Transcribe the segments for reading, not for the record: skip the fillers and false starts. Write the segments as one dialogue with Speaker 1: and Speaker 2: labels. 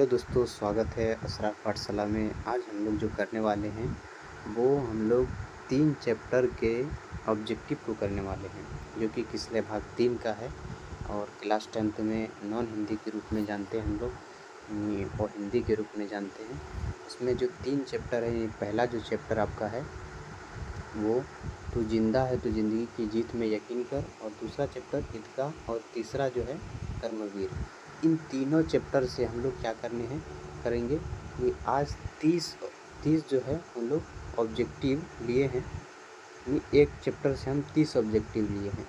Speaker 1: Hello दोस्तों, स्वागत है असरार पाठशाला में। आज हम लोग जो करने वाले हैं वो हम लोग 3 चैप्टर के ऑब्जेक्टिव को करने वाले हैं, जो कि किसले भाग 3 का है और क्लास 10th में नॉन हिंदी के रूप में जानते हैं हम लोग, और हिंदी के रूप में जानते हैं। इसमें जो 3 चैप्टर है, पहला जो चैप्टर आपका है वो तू जिंदा है तो ज़िंदगी की जीत में यकीन कर, और दूसरा चैप्टर ईदगाह, और तीसरा जो है कर्मवीर। इन तीनों चैप्टर से हम लोग क्या करेंगे कि आज 30 जो है हम लोग ऑब्जेक्टिव लिए हैं। एक चैप्टर से हम 30 ऑब्जेक्टिव लिए हैं।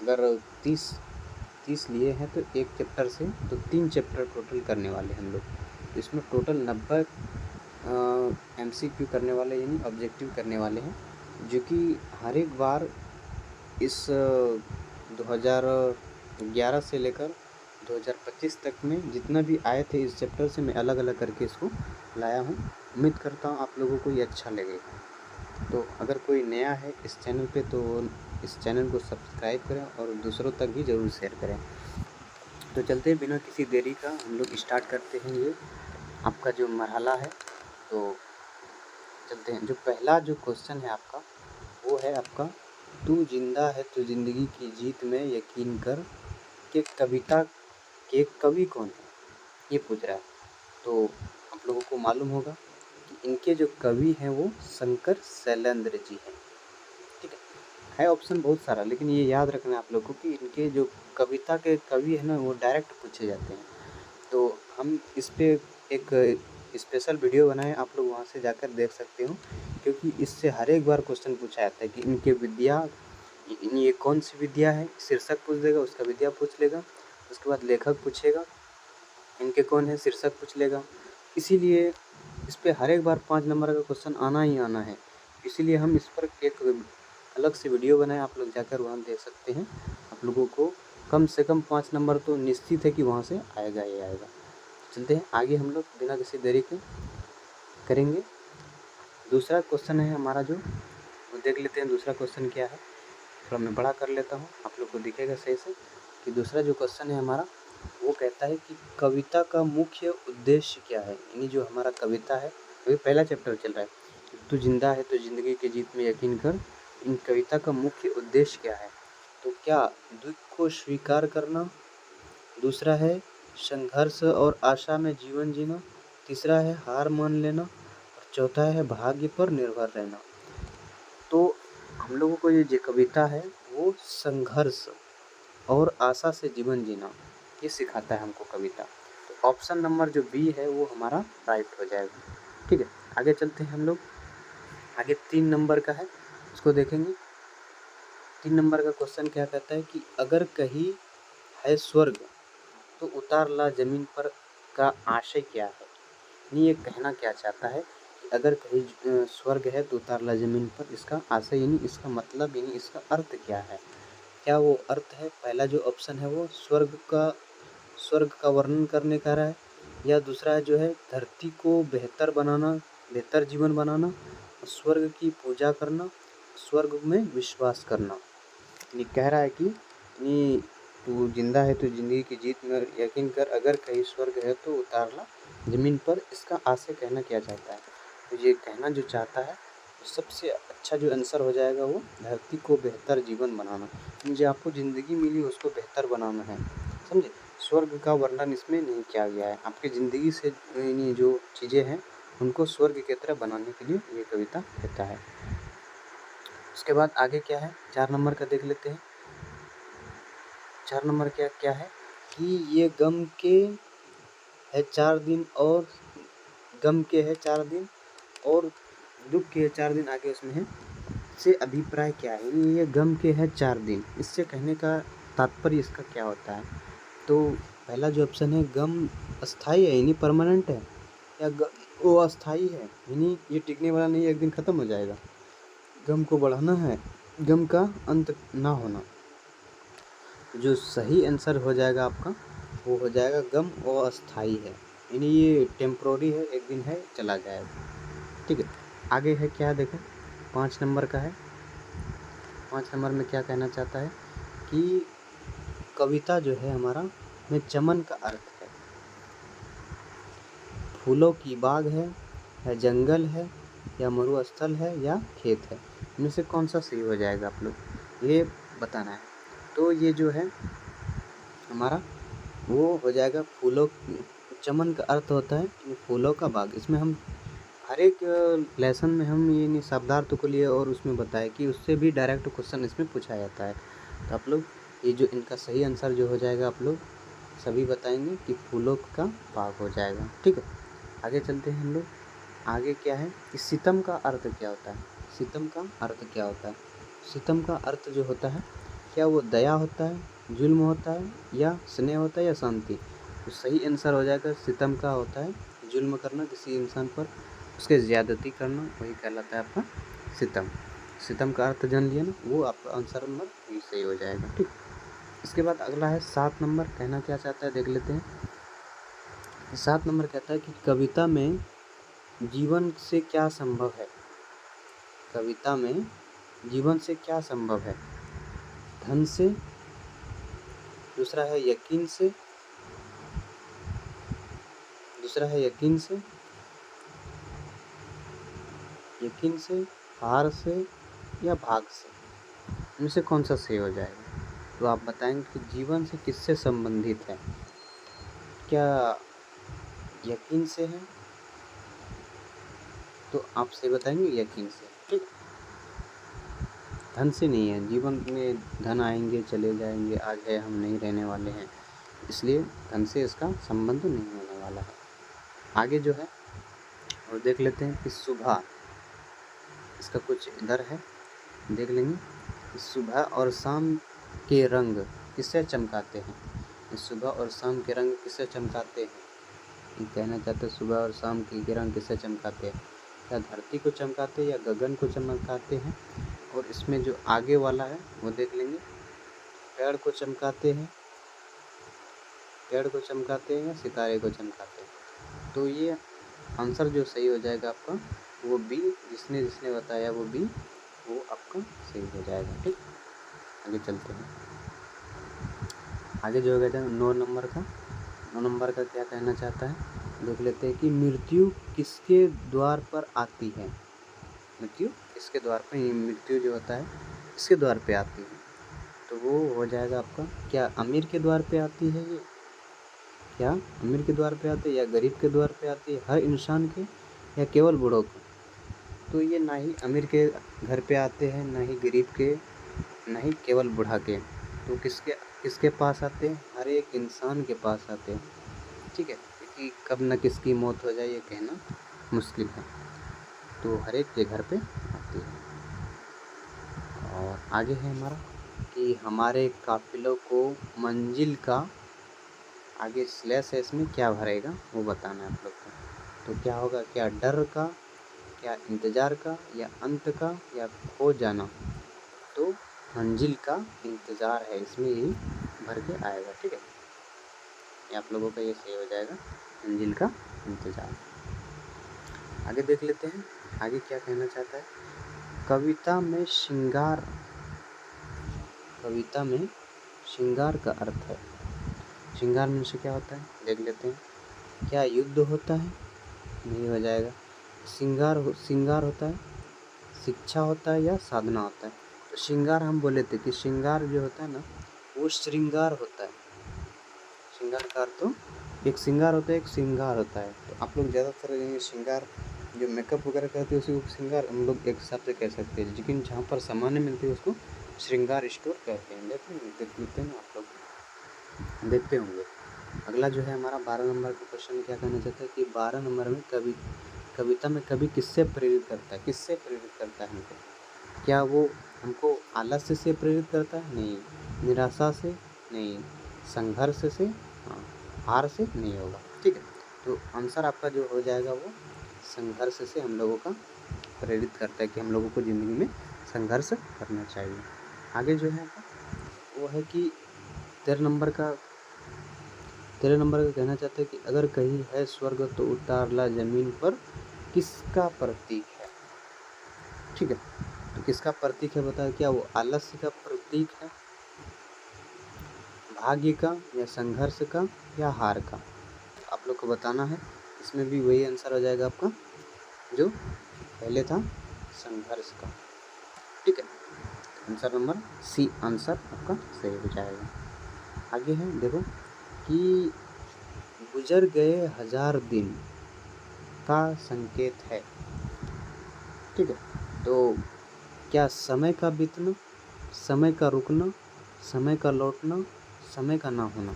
Speaker 1: अगर 30 लिए हैं तो एक चैप्टर से तो 3 चैप्टर टोटल करने वाले हम लोग। इसमें टोटल 90 MCQ करने वाले, यानी ऑब्जेक्टिव करने वाले हैं, जो कि हर एक बार इस 2011 से लेकर 2025 तक में जितना भी आए थे इस चैप्टर से मैं अलग अलग करके इसको लाया हूँ। उम्मीद करता हूँ आप लोगों को ये अच्छा लगेगा। तो अगर कोई नया है इस चैनल पे तो इस चैनल को सब्सक्राइब करें और दूसरों तक भी ज़रूर शेयर करें। तो चलते हैं, बिना किसी देरी का हम लोग स्टार्ट करते हैं ये आपका जो मरहला है। तो चलते हैं। जो पहला जो क्वेश्चन है आपका वो है आपका, तू जिंदा है तो ज़िंदगी की जीत में यकीन कर के कविता के कवि कौन है, ये पूछ रहा है। तो आप लोगों को मालूम होगा कि इनके जो कवि हैं वो शंकर शैलेंद्र जी हैं। ठीक है ऑप्शन बहुत सारा, लेकिन ये याद रखना आप लोगों को कि इनके जो कविता के कवि हैं ना वो डायरेक्ट पूछे जाते हैं। तो हम इस पे एक स्पेशल वीडियो बनाए, आप लोग वहाँ से जाकर देख सकते हो, क्योंकि इससे हर एक बार क्वेश्चन पूछा जाता है कि इनके विद्या, ये कौन सी विद्या है, शीर्षक पूछ देगा, उसका विद्या पूछ लेगा, उसके बाद लेखक पूछेगा, इनके कौन है, शीर्षक पूछ लेगा। इसीलिए इस पे हर एक बार 5 नंबर का क्वेश्चन आना ही आना है। इसीलिए हम इस पर एक अलग से वीडियो बनाए, आप लोग जाकर वहाँ देख सकते हैं। आप लोगों को कम से कम 5 नंबर तो निश्चित है कि वहाँ से आएगा ही आएगा। चलते हैं आगे, हम लोग बिना किसी देरी के करेंगे। दूसरा क्वेश्चन है हमारा, जो वो देख लेते हैं दूसरा क्वेश्चन क्या है। थोड़ा मैं बड़ा कर लेता हूँ, आप लोग को दिखेगा सही से कि दूसरा जो क्वेश्चन है हमारा वो कहता है कि कविता का मुख्य उद्देश्य क्या है। यानी जो हमारा कविता है, अभी पहला चैप्टर चल रहा है, तू जिंदा है तो ज़िंदगी की जीत में यकीन कर, इन कविता का मुख्य उद्देश्य क्या है। तो क्या दुख को स्वीकार करना, दूसरा है संघर्ष और आशा में जीवन जीना, तीसरा है हार मान लेना, और चौथा है भाग्य पर निर्भर रहना। तो हम लोगों को ये जो कविता है वो संघर्ष और आशा से जीवन जीना ये सिखाता है हमको कविता। तो ऑप्शन नंबर जो बी है वो हमारा राइट हो जाएगा। ठीक है, आगे चलते हैं हम लोग। आगे 3 नंबर का है, उसको देखेंगे। 3 नंबर का क्वेश्चन क्या कहता है कि अगर कहीं है स्वर्ग तो उतार ला जमीन पर का आशय क्या है। नहीं, ये कहना क्या चाहता है कि अगर कहीं स्वर्ग है तो उतार ला जमीन पर, इसका आशय यानी इसका मतलब यानी इसका अर्थ क्या है। क्या वो अर्थ है, पहला जो ऑप्शन है वो स्वर्ग का वर्णन करने का रहा है, या दूसरा जो है धरती को बेहतर बनाना, बेहतर जीवन बनाना, स्वर्ग की पूजा करना, स्वर्ग में विश्वास करना। ये कह रहा है कि ये तू जिंदा है तो ज़िंदगी की जीत में यकीन कर, अगर कहीं स्वर्ग है तो उतार ला ज़मीन पर, इसका आशय कहना क्या चाहता है। तो ये कहना जो चाहता है तो सबसे अच्छा जो आंसर हो जाएगा वो धरती को बेहतर जीवन बनाना। मुझे आपको ज़िंदगी मिली उसको बेहतर बनाना है, समझे। स्वर्ग का वर्णन इसमें नहीं किया गया है, आपकी ज़िंदगी से यानी जो चीज़ें हैं उनको स्वर्ग की तरह बनाने के लिए ये कविता कहता है। उसके बाद आगे क्या है, 4 नंबर का देख लेते हैं। 4 नंबर क्या क्या है कि ये गम के है 4 दिन और गम के है 4 दिन और दुख के है 4 दिन, आगे उसमें है से अभिप्राय क्या है। ये गम के है 4 दिन, इससे कहने का तात्पर्य इसका क्या होता है। तो पहला जो ऑप्शन है, गम अस्थाई है यानी परमानेंट है, या वो अस्थाई है यानी ये टिकने वाला नहीं, एक दिन ख़त्म हो जाएगा। गम को बढ़ाना है, गम का अंत ना होना। जो सही आंसर हो जाएगा आपका वो हो जाएगा गम अस्थाई है, यानी ये टेम्प्रोरी है, एक दिन है चला जाएगा। ठीक है, आगे है क्या देखें, 5 नंबर का है। 5 नंबर में क्या कहना चाहता है कि कविता जो है हमारा में चमन का अर्थ है। फूलों की बाग है या जंगल है या मरुस्थल है या खेत है, इनमें से कौन सा सही हो जाएगा आप लोग ये बताना है। तो ये जो है हमारा वो हो जाएगा फूलों, चमन का अर्थ होता है फूलों का बाग। इसमें हम हर एक लेसन में हम ये नहीं शब्दार्थ को लिए और उसमें बताया कि उससे भी डायरेक्ट क्वेश्चन इसमें पूछा जाता है। तो आप लोग ये जो इनका सही आंसर जो हो जाएगा आप लोग सभी बताएंगे कि फूलों का बाग हो जाएगा। ठीक है, आगे चलते हैं हम लोग। आगे क्या है कि सितम का अर्थ क्या होता है। सितम का अर्थ क्या होता है। सितम का अर्थ जो होता है क्या वो दया होता है, जुल्म होता है या स्नेह होता है या शांति। तो सही आंसर हो जाएगा सितम का होता है जुल्म करना, किसी इंसान पर उसके ज़्यादती करना, वही कहलाता है आपका सितम। सितम का अर्थ जान लिया ना, वो आपका आंसर नंबर भी सही हो जाएगा। ठीक, इसके बाद अगला है 7 नंबर। कहना क्या चाहता है देख लेते हैं। 7 नंबर कहता है कि कविता में जीवन से क्या संभव है। कविता में जीवन से क्या संभव है। धन से, दूसरा है यकीन से, दूसरा है यकीन से, यकीन से, हार से या भाग से, इनमें से कौन सा सही हो जाएगा। तो आप बताएंगे कि जीवन से किससे संबंधित है। क्या यकीन से है, तो आप सही बताएंगे यकीन से। ठीक, धन से नहीं है। जीवन में धन आएंगे चले जाएंगे, आज है हम नहीं रहने वाले हैं, इसलिए धन से इसका संबंध नहीं होने वाला है। आगे जो है और देख लेते हैं कि सुबह, इसका कुछ इधर है देख लेंगे। सुबह और शाम के रंग किससे चमकाते हैं। सुबह और शाम के रंग किससे चमकाते हैं। ये कहना चाहते हैं सुबह और शाम के रंग किससे चमकाते हैं। क्या धरती को चमकाते हैं या गगन को चमकाते हैं। और इसमें जो आगे वाला है वो देख लेंगे, पेड़ को चमकाते हैं, पेड़ को चमकाते हैं या सितारे को चमकाते हैं। तो ये आंसर जो सही हो जाएगा आपका वो बी, जिसने जिसने बताया वो बी, वो आपका सही हो जाएगा। ठीक, आगे चलते हैं। आगे जो कहते हैं 9 नंबर का, 9 नंबर का क्या कहना चाहता है देख लेते हैं कि मृत्यु किसके द्वार पर आती है। मृत्यु किसके द्वार पर, ये मृत्यु जो होता है किसके द्वार पे आती है। तो वो हो जाएगा आपका क्या अमीर के द्वार पे आती है ये, क्या अमीर के द्वार पे आती है या गरीब के द्वार पे आती है, हर इंसान के या केवल बूढ़ों के। तो ये ना ही अमीर के घर पे आते हैं, ना ही गरीब के, ना ही केवल बूढ़ा के। तो किसके किसके पास आते हैं, हर एक इंसान के पास आते हैं। ठीक है, क्योंकि कब न किसकी मौत हो जाए ये कहना मुश्किल है, तो हर एक के घर पे आती है। और आगे है हमारा कि हमारे काफिलों को मंजिल का, आगे स्लैश है इसमें क्या भरेगा वो बताना है आप लोग को। तो क्या होगा, क्या डर का, क्या इंतज़ार का, या अंत का, या खो जाना। तो मंजिल का इंतज़ार है, इसमें ही भर के आएगा। ठीक है, ये आप लोगों का ये सही हो जाएगा, मंजिल का इंतज़ार। आगे देख लेते हैं आगे क्या कहना चाहता है। कविता में श्रृंगार, कविता में श्रृंगार का अर्थ है। श्रृंगार में से क्या होता है देख लेते हैं। क्या युद्ध होता है, नहीं हो जाएगा। श्रृंगार होता है, शिक्षा होता है या साधना होता है। तो श्रृंगार हम बोले थे कि श्रृंगार जो होता है ना वो श्रृंगार होता है। श्रृंगार का अर्थ तो एक श्रृंगार होता है, एक श्रृंगार होता है। तो आप लोग ज़्यादातर ये श्रृंगार जो मेकअप वगैरह करते हैं उसी को श्रृंगार हम लोग एक हिसाब से कह सकते हैं, लेकिन जहाँ पर सामान्य मिलती है उसको श्रृंगार स्टोर कहते हैं। देखते हैं ना आप लोग देखते होंगे। अगला जो है हमारा 12 नंबर का क्वेश्चन क्या कहना चाहता है कि 12 नंबर में कविता में कवि किससे प्रेरित करता है, किससे प्रेरित करता है हमको। क्या वो हमको आलस्य से प्रेरित करता है, नहीं। निराशा से, नहीं। संघर्ष से, हाँ। हार से नहीं होगा। ठीक है, तो आंसर आपका जो हो जाएगा वो संघर्ष से हम लोगों का प्रेरित करता है कि हम लोगों को ज़िंदगी में संघर्ष करना चाहिए। आगे जो है वो है कि 13 नंबर का कहना चाहता है कि अगर कहीं है स्वर्ग तो उतार ला जमीन पर, किसका प्रतीक है। ठीक है, तो किसका प्रतीक है बताया। क्या वो आलस्य का प्रतीक है, भाग्य का, या संघर्ष का, या हार का। आप लोग को बताना है इसमें भी वही आंसर हो जाएगा आपका जो पहले था, संघर्ष का। ठीक है, आंसर नंबर सी आंसर आपका सही हो जाएगा। आगे है देखो कि गुजर गए 1000 दिन का संकेत है। ठीक है, तो क्या समय का बीतना, समय का रुकना, समय का लौटना, समय का ना होना?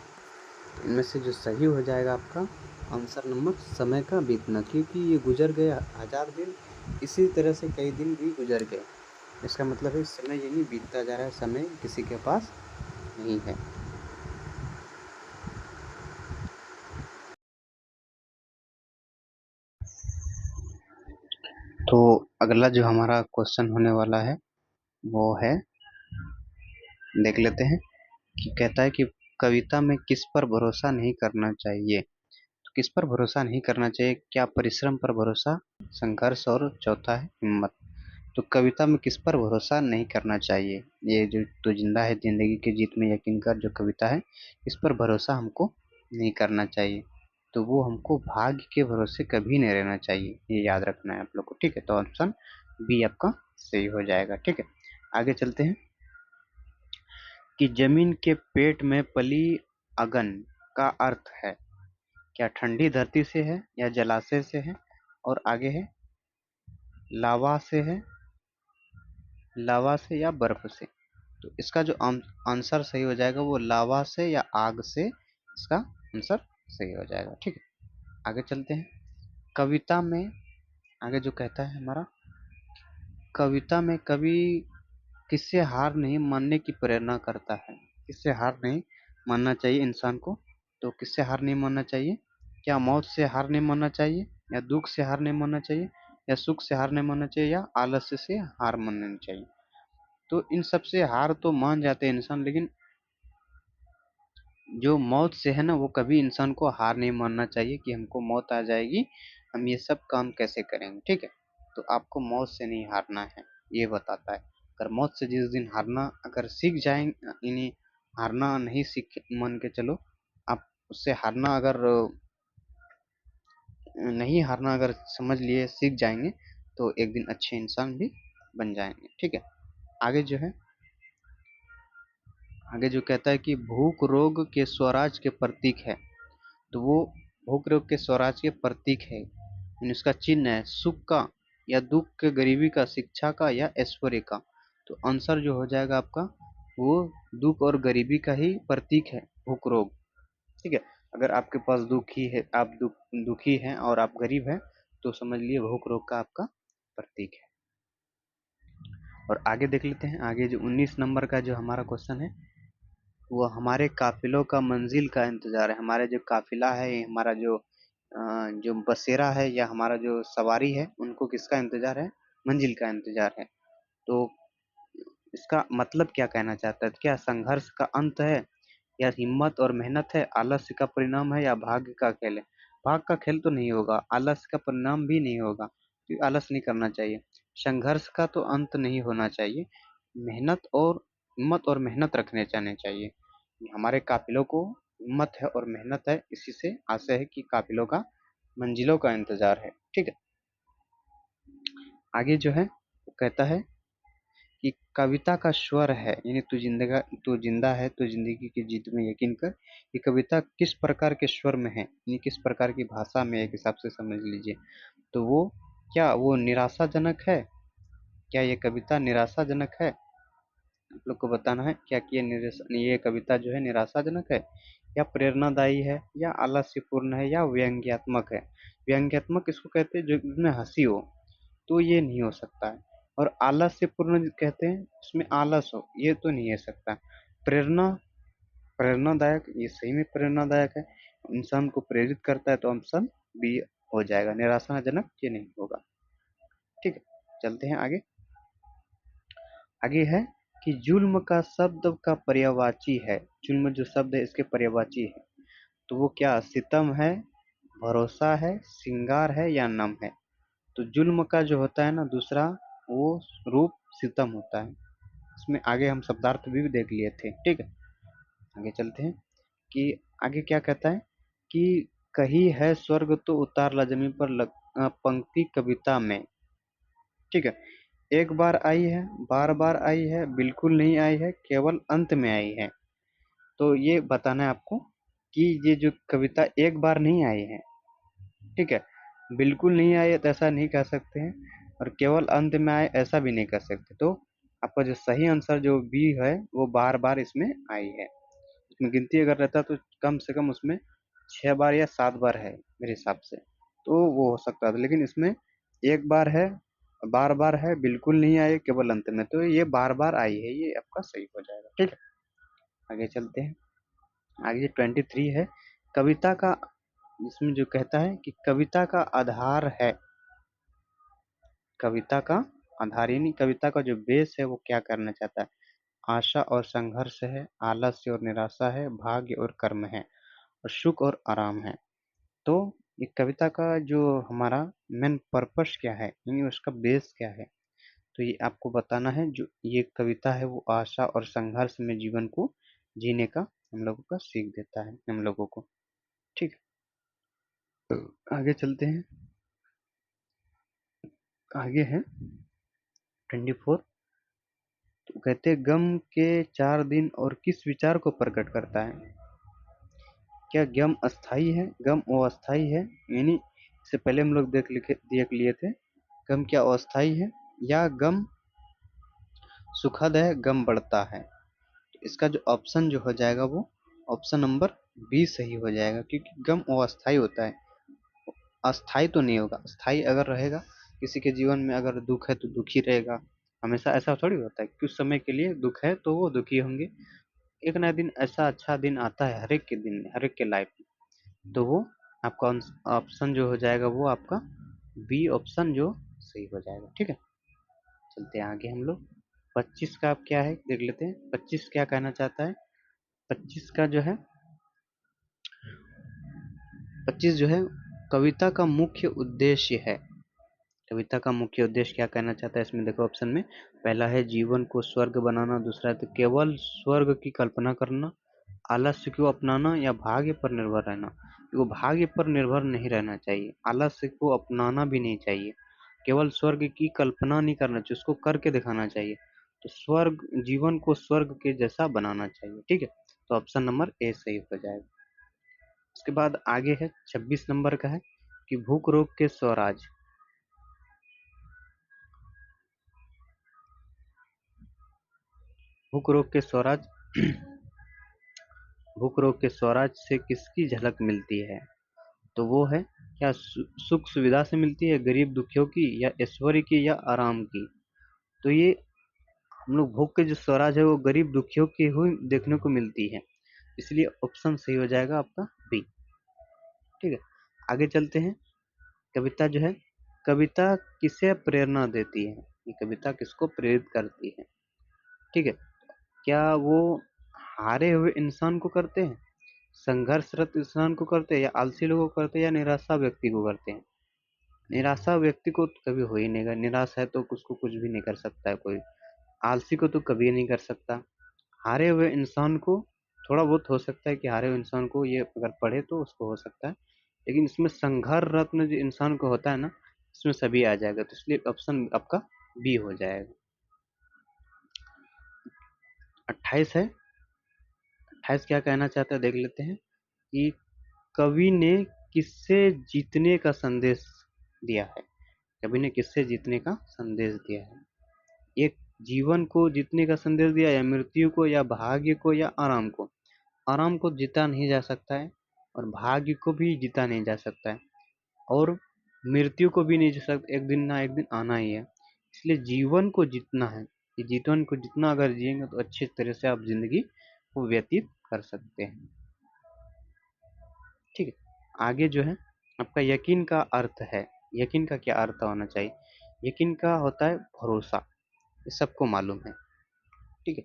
Speaker 1: इनमें से जो सही हो जाएगा आपका आंसर नंबर समय का बीतना, क्योंकि ये गुजर गए 1000 दिन, इसी तरह से कई दिन भी गुजर गए। इसका मतलब है समय ये नहीं बीतता जा रहा है, समय किसी के पास नहीं है। तो अगला जो हमारा क्वेश्चन होने वाला है वो है, देख लेते हैं कि कहता है कि कविता में किस पर भरोसा नहीं करना चाहिए। तो किस पर भरोसा नहीं करना चाहिए? क्या परिश्रम पर भरोसा, संघर्ष और चौथा है हिम्मत। तो कविता में किस पर भरोसा नहीं करना चाहिए? ये जो तू जिंदा है जिंदगी की जीत में यकीन कर जो कविता है, इस पर भरोसा हमको नहीं करना चाहिए। तो वो हमको भाग्य के भरोसे कभी नहीं रहना चाहिए, ये याद रखना है आप लोग को। ठीक है, तो ऑप्शन बी आपका सही हो जाएगा। ठीक है, आगे चलते हैं कि जमीन के पेट में पली अगन का अर्थ है। क्या ठंडी धरती से है या जलाशय से है? और आगे है लावा से है, लावा से या बर्फ से? तो इसका जो आंसर सही हो जाएगा वो लावा से या आग से, इसका आंसर सही हो जाएगा। ठीक है, आगे चलते हैं कविता में। आगे जो कहता है हमारा, कविता में कवि किससे हार नहीं मानने की प्रेरणा करता है? किससे हार नहीं मानना चाहिए इंसान को? तो किससे हार नहीं मानना चाहिए? क्या मौत से हार नहीं मानना चाहिए, या दुख से हार नहीं मानना चाहिए, या सुख से हार नहीं मानना चाहिए, या आलस्य से हार माननी चाहिए? तो इन सब से हार तो मान जाते हैं इंसान, लेकिन जो मौत से है ना, वो कभी इंसान को हार नहीं मानना चाहिए कि हमको मौत आ जाएगी, हम ये सब काम कैसे करेंगे। ठीक है, तो आपको मौत से नहीं हारना है, ये बताता है। अगर मौत से जिस दिन हारना अगर सीख जाएंगे, यानी हारना नहीं सीख मान के चलो, आप उससे हारना अगर नहीं हारना अगर समझ लिए सीख जाएंगे, तो एक दिन अच्छे इंसान भी बन जाएंगे। ठीक है, आगे जो है, आगे जो कहता है कि भूख रोग के स्वराज के प्रतीक है। तो वो भूख रोग के स्वराज के प्रतीक है, यानी उसका चिन्ह है सुख का या दुख के, गरीबी का, शिक्षा का या ऐश्वर्य का। तो आंसर जो हो जाएगा आपका वो दुख और गरीबी का ही प्रतीक है भूख रोग। ठीक है, अगर आपके पास दुखी है, आप दुखी हैं और आप गरीब हैं, तो समझ लिए भूख रोग का आपका प्रतीक है। और आगे देख लेते हैं, आगे जो 19 नंबर का जो हमारा क्वेश्चन है वो हमारे काफिलों का मंजिल का इंतजार है। हमारे जो काफिला है, हमारा जो बसेरा है या हमारा जो सवारी है, उनको किसका इंतजार है? मंजिल का इंतजार है। तो इसका मतलब क्या कहना चाहता है? क्या संघर्ष का अंत है, या हिम्मत और मेहनत है, आलस्य का परिणाम है, या भाग्य का खेल है? भाग का खेल तो नहीं होगा, आलस्य का परिणाम भी नहीं होगा, तो आलस नहीं करना चाहिए। संघर्ष का तो अंत नहीं होना चाहिए, मेहनत और हिम्मत और मेहनत रखने जाने चाहिए। हमारे काफिलों को हिम्मत है और मेहनत है, इसी से आशय है कि काफिलों का मंजिलों का इंतजार है। ठीक है, आगे जो है वो कहता है कि कविता का स्वर है, यानी तू जिंदा है तो जिंदगी की जीत में यकीन कर, ये कविता किस प्रकार के स्वर में है, यानी किस प्रकार की भाषा में, एक हिसाब से समझ लीजिए। तो वो क्या वो निराशाजनक है? क्या ये कविता निराशाजनक है? आप लोग को बताना है क्या कि ये कविता जो है निराशाजनक है, या प्रेरणादायी है, या आलस्यपूर्ण है, या व्यंग्यात्मक है। व्यंग्यात्मक इसको कहते हैं जो इसमें हंसी हो, तो ये नहीं हो सकता है। और आलस्यपूर्ण कहते हैं इसमें आलस हो, ये तो नहीं हो सकता। प्रेरणा प्रेरणादायक, ये सही में प्रेरणादायक है, इंसान को प्रेरित करता है, तो ऑप्शन बी हो जाएगा। निराशाजनक ये नहीं होगा। ठीक है, चलते हैं आगे। आगे है कि जुल्म का शब्द का पर्यायवाची है। जुल्म जो शब्द है इसके पर्यायवाची है, तो वो क्या सितम है, भरोसा है, सिंगार है, या नम है? तो जुल्म का जो होता है ना दूसरा, वो रूप सितम होता है। इसमें आगे हम शब्दार्थ भी देख लिए थे। ठीक है, आगे चलते हैं कि आगे क्या कहता है कि कही है स्वर्ग तो उतार ला जमीन पर पंक्ति कविता में। ठीक है, एक बार आई है, बार बार आई है, बिल्कुल नहीं आई है, केवल अंत में आई है। तो ये बताना है आपको कि ये जो कविता एक बार नहीं आई है, ठीक है, बिल्कुल नहीं आई है तो ऐसा नहीं कह सकते हैं, और केवल अंत में आए ऐसा भी नहीं कर सकते। तो आपका जो सही आंसर जो बी है वो बार बार इसमें आई है। इसमें गिनती अगर रहता तो कम से कम उसमें 6 बार या 7 बार है मेरे हिसाब से, तो वो हो सकता था, लेकिन इसमें एक बार है, बार बार है, बिल्कुल नहीं आई, केवल अंत में, तो ये बार बार आई है, ये आपका सही हो जाएगा। ठीक है, आगे चलते हैं। आगे 23 है, कविता का, इसमें जो कहता है कि कविता का आधार है, कविता का आधार यानी कविता का जो बेस है वो क्या करना चाहता है, आशा और संघर्ष है, आलस्य और निराशा है, भाग्य और कर्म है, और सुख और आराम है। तो ये कविता का जो हमारा मेन पर्पस क्या है, यानी उसका बेस क्या है, तो ये आपको बताना है। जो ये कविता है वो आशा और संघर्ष में जीवन को जीने का हम लोगों का सीख देता है हम लोगों को। ठीक है, तो आगे चलते हैं। आगे है 24, तो कहते हैं गम के 4 दिन और किस विचार को प्रकट करता है। क्या गम अस्थाई है, गम अस्थाई है, यानी इससे पहले हम लोग देख लिए थे, गम क्या अस्थाई है, या गम सुखद है, गम बढ़ता है। तो इसका जो ऑप्शन जो हो जाएगा वो ऑप्शन नंबर बी सही हो जाएगा, क्योंकि गम अस्थाई होता है, अस्थाई तो नहीं होगा। स्थाई अगर रहेगा, किसी के जीवन में अगर दुख है तो दुखी रहेगा हमेशा, ऐसा थोड़ी होता है। कुछ समय के लिए दुख है तो वो दुखी होंगे, एक ना दिन ऐसा अच्छा दिन आता है हर एक के दिन में, हर एक के लाइफ में, तो वो आपका ऑप्शन जो हो जाएगा वो आपका बी ऑप्शन जो सही हो जाएगा। ठीक है, चलते हैं आगे हम लोग। 25 का आप क्या है देख लेते हैं, 25 क्या कहना चाहता है। 25 का जो है, 25 जो है कविता का मुख्य उद्देश्य है। कविता का मुख्य उद्देश्य क्या कहना चाहता है, इसमें देखो ऑप्शन में, पहला है जीवन को स्वर्ग बनाना, दूसरा है तो केवल स्वर्ग की कल्पना करना, आलस्य को अपनाना, या भाग्य पर निर्भर रहना। वो भाग्य पर निर्भर नहीं रहना चाहिए, आलस्य को अपनाना भी नहीं चाहिए, केवल स्वर्ग की कल्पना नहीं करना चाहिए, उसको करके दिखाना चाहिए। तो स्वर्ग, जीवन को स्वर्ग के जैसा बनाना चाहिए। ठीक है, तो ऑप्शन नंबर ए सही हो जाएगा। उसके बाद आगे है 26 नंबर का है कि भूख रोग के स्वराज। भूख रोग के स्वराज भूख रोग के स्वराज से किसकी झलक मिलती है, तो वो है क्या सुख सुविधा से मिलती है, गरीब दुखियों की, या ऐश्वर्य की, या आराम की। तो ये हम लोग भूख के जो स्वराज है वो गरीब दुखियों की हुई देखने को मिलती है, इसलिए ऑप्शन सही हो जाएगा आपका बी। ठीक है, आगे चलते हैं। कविता जो है, कविता किसे प्रेरणा देती है, ये कविता किसको प्रेरित करती है। ठीक है, क्या वो हारे हुए इंसान को करते हैं, संघर्षरत इंसान को करते हैं, या आलसी लोगों को करते हैं, या निराशा व्यक्ति को करते हैं। निराशा व्यक्ति को तो कभी हो ही नहीं, निराश है तो उसको कुछ भी नहीं कर सकता है कोई, आलसी को तो कभी नहीं कर सकता। हारे हुए इंसान को थोड़ा बहुत हो सकता है कि हारे हुए इंसान को ये अगर पढ़े तो उसको हो सकता है, लेकिन इसमें संघर्ष रत्न जो इंसान को होता है ना, इसमें सभी आ जाएगा, तो इसलिए ऑप्शन आपका बी हो जाएगा। 28 है, 28 क्या कहना चाहता है देख लेते हैं कि कवि ने किससे जीतने का संदेश दिया है। कवि ने किससे जीतने का संदेश दिया है, एक जीवन को जीतने का संदेश दिया, या मृत्यु को, या भाग्य को, या आराम को। आराम को जीता नहीं जा सकता है, और भाग्य को भी जीता नहीं जा सकता है, और मृत्यु को भी नहीं जीत सकता, एक दिन ना एक दिन आना ही है। इसलिए जीवन को जीतना है, ये जीवन को जितना अगर जिएंगे तो अच्छी तरह से आप जिंदगी को व्यतीत कर सकते हैं। ठीक है, आगे जो है आपका यकीन का अर्थ है। यकीन का क्या अर्थ होना चाहिए, यकीन का होता है भरोसा, ये सबको मालूम है। ठीक है,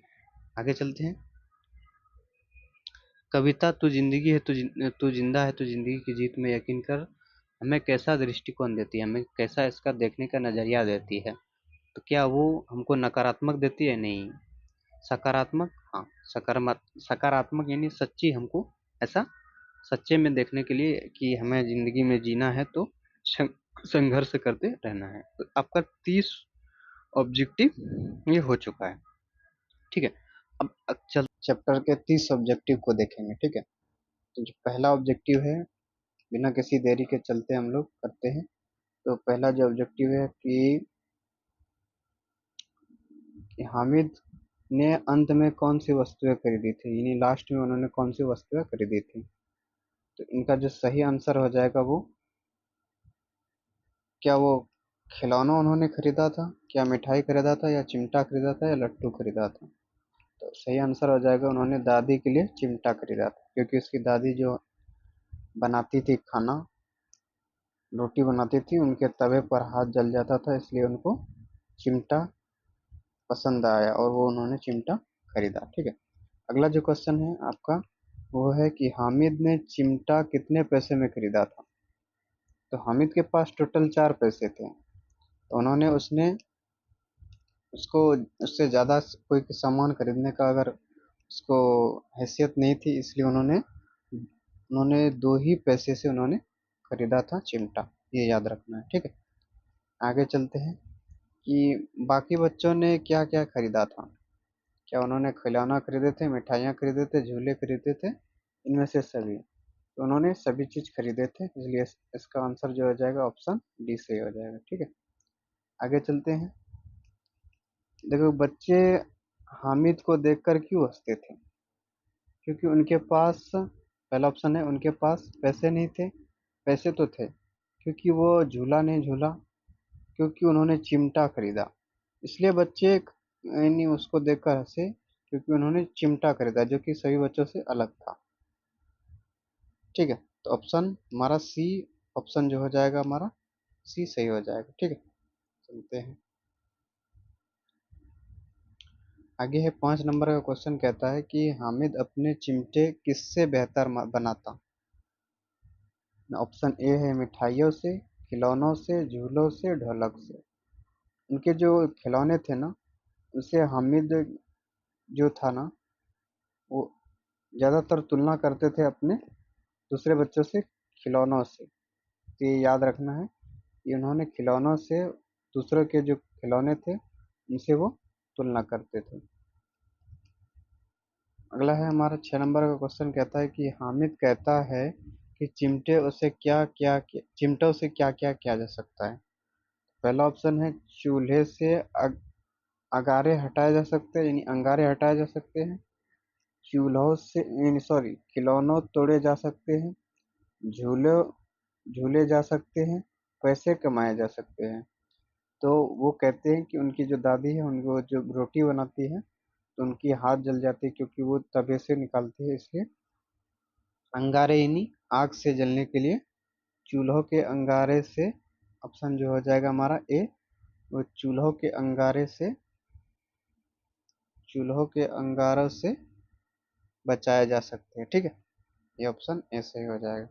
Speaker 1: आगे चलते हैं। कविता तू जिंदगी है, तू जिंदा है, तू जिंदगी की जीत में यकीन कर, हमें कैसा दृष्टिकोण देती है, हमें कैसा इसका देखने का नजरिया देती है। तो क्या वो हमको नकारात्मक देती है, नहीं, सकारात्मक, हाँ, सकारात्मक यानी सच्ची, हमको ऐसा सच्चे में देखने के लिए कि हमें ज़िंदगी में जीना है तो संघर्ष करते रहना है। तो आपका 30 ऑब्जेक्टिव ये हो चुका है, ठीक है। अब चल चैप्टर के 30 ऑब्जेक्टिव को देखेंगे, ठीक है। तो जो पहला ऑब्जेक्टिव है, बिना किसी देरी के चलते हम लोग करते हैं। तो पहला जो ऑब्जेक्टिव है कि हामिद ने अंत में कौन सी वस्तुएं खरीदी थी, यानी लास्ट में उन्होंने कौन सी वस्तुएं खरीदी थी। तो इनका जो सही आंसर हो जाएगा वो, क्या वो खिलौना उन्होंने खरीदा था, क्या मिठाई खरीदा था, या चिमटा खरीदा था, या लट्टू खरीदा था। तो सही आंसर हो जाएगा उन्होंने दादी के लिए चिमटा खरीदा था, क्योंकि उसकी दादी जो बनाती थी खाना, रोटी बनाती थी, उनके तवे पर हाथ जल जाता था, इसलिए उनको चिमटा पसंद आया और वो उन्होंने चिमटा खरीदा, ठीक है। अगला जो क्वेश्चन है आपका वो है कि हामिद ने चिमटा कितने पैसे में खरीदा था। तो हामिद के पास टोटल 4 पैसे थे, तो उन्होंने उसने उसको उससे ज़्यादा कोई सामान खरीदने का अगर उसको हैसियत नहीं थी, इसलिए उन्होंने उन्होंने 2 ही पैसे से उन्होंने खरीदा था चिमटा, ये याद रखना है, ठीक है। आगे चलते हैं कि बाकी बच्चों ने क्या क्या खरीदा था। क्या उन्होंने खिलौना खरीदे थे, मिठाइयाँ खरीदे थे, झूले खरीदे थे, इनमें से सभी। तो उन्होंने सभी चीज़ खरीदे थे, इसलिए इसका आंसर जो हो जाएगा ऑप्शन डी सही हो जाएगा, ठीक है। आगे चलते हैं। देखो बच्चे हामिद को देखकर क्यों हंसते थे, क्योंकि उनके पास, पहला ऑप्शन है उनके पास पैसे नहीं थे, पैसे तो थे, क्योंकि वो झूला नहीं झूला, क्योंकि उन्होंने चिमटा खरीदा। इसलिए बच्चे यानी उसको देखकर हंसे क्योंकि उन्होंने चिमटा खरीदा, जो कि सभी बच्चों से अलग था, ठीक है। तो ऑप्शन हमारा सी, ऑप्शन जो हो जाएगा हमारा सी सही हो जाएगा, ठीक है। चलते हैं आगे है 5 नंबर का क्वेश्चन, कहता है कि हामिद अपने चिमटे किससे बेहतर बनाता। ऑप्शन ए है मिठाइयों से, खिलौनों से, झूलों से, ढोलक से। उनके जो खिलौने थे ना, उनसे हामिद जो था ना, वो ज़्यादातर तुलना करते थे अपने दूसरे बच्चों से खिलौनों से। तो ये याद रखना है कि उन्होंने खिलौनों से, दूसरों के जो खिलौने थे उनसे वो तुलना करते थे। अगला है हमारा 6 नंबर का क्वेश्चन, कहता है कि हामिद कहता है कि चिमटों से क्या क्या किया जा सकता है। पहला ऑप्शन है चूल्हे से अगारे हटाए जा सकते हैं, यानी अंगारे हटाए जा सकते हैं। चूल्हों से यानी सॉरी खिलौनों तोड़े जा सकते हैं, झूले झूले जा सकते हैं, पैसे कमाए जा सकते हैं। तो वो कहते हैं कि उनकी जो दादी है, उनको जो रोटी बनाती है तो उनकी हाथ जल जाती है, क्योंकि वो तवे से निकालती है, इसलिए अंगारे यानी आग से जलने के लिए चूल्हों के अंगारे से, ऑप्शन जो हो जाएगा हमारा ए, वो चूल्हों के अंगारों से बचाए जा सकते हैं, ठीक है। ये ऑप्शन ए सही हो जाएगा।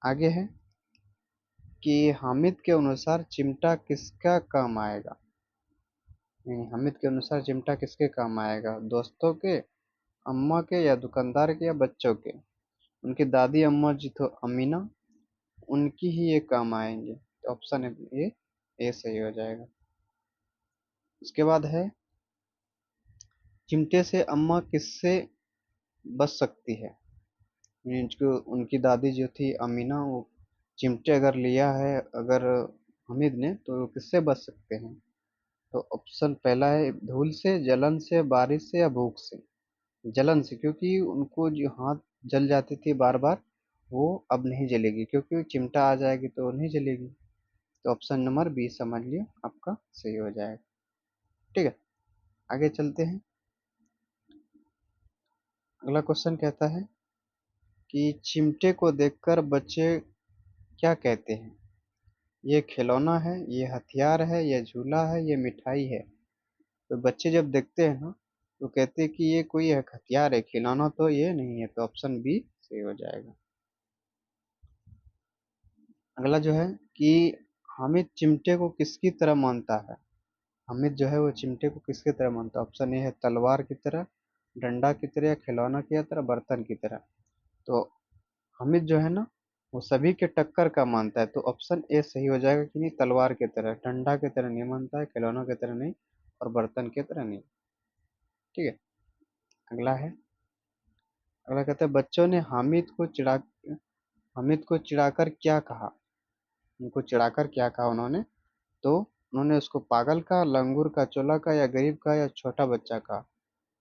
Speaker 1: आगे है कि हामिद के अनुसार चिमटा किसका काम आएगा। यानी हामिद के अनुसार चिमटा किसके काम आएगा, दोस्तों के, अम्मा के, या दुकानदार के, या बच्चों के। उनकी दादी अम्मा जी तो अमीना, उनकी ही ये काम आएंगे, तो ऑप्शन है ये ए सही हो जाएगा। उसके बाद है चिमटे से अम्मा किससे बच सकती है। मीन्स को उनकी दादी जो थी अमीना, वो चिमटे अगर लिया है अगर हामिद ने, तो वो किससे बच सकते हैं। तो ऑप्शन पहला है धूल से, जलन से, बारिश से, या भूख से। जलन से, क्योंकि उनको जो हाथ जल जाती थी बार बार, वो अब नहीं जलेगी, क्योंकि चिमटा आ जाएगी तो वो नहीं जलेगी। तो ऑप्शन नंबर बी समझ लियो आपका सही हो जाएगा, ठीक है। आगे चलते हैं। अगला क्वेश्चन कहता है कि चिमटे को देखकर बच्चे क्या कहते हैं। ये खिलौना है, ये हथियार है, ये झूला है, ये मिठाई है। तो बच्चे जब देखते हैं ना, तो कहते हैं कि ये कोई एक हथियार है, खिलौना तो ये नहीं है। तो ऑप्शन बी सही हो जाएगा। अगला जो है कि हामिद चिमटे को किसकी तरह मानता है। हामिद जो है वो चिमटे को किसकी तरह मानता है। ऑप्शन ए है तलवार की तरह, डंडा की तरह, या खिलौना की तरह, बर्तन की तरह। तो हामिद जो है ना, वो सभी के टक्कर का मानता है, तो ऑप्शन ए सही हो जाएगा कि नहीं, तलवार की तरह, डंडा की तरह नहीं मानता है, खिलौनों की तरह नहीं, और बर्तन की तरह नहीं। ठीक है। अगला है, अगला कहते हैं बच्चों ने हामिद को चिढ़ाकर क्या कहा। उनको चिढ़ाकर क्या कहा उन्होंने, तो उन्होंने उसको पागल कहा, लंगूर का, चोला का, या गरीब का, या छोटा बच्चा का।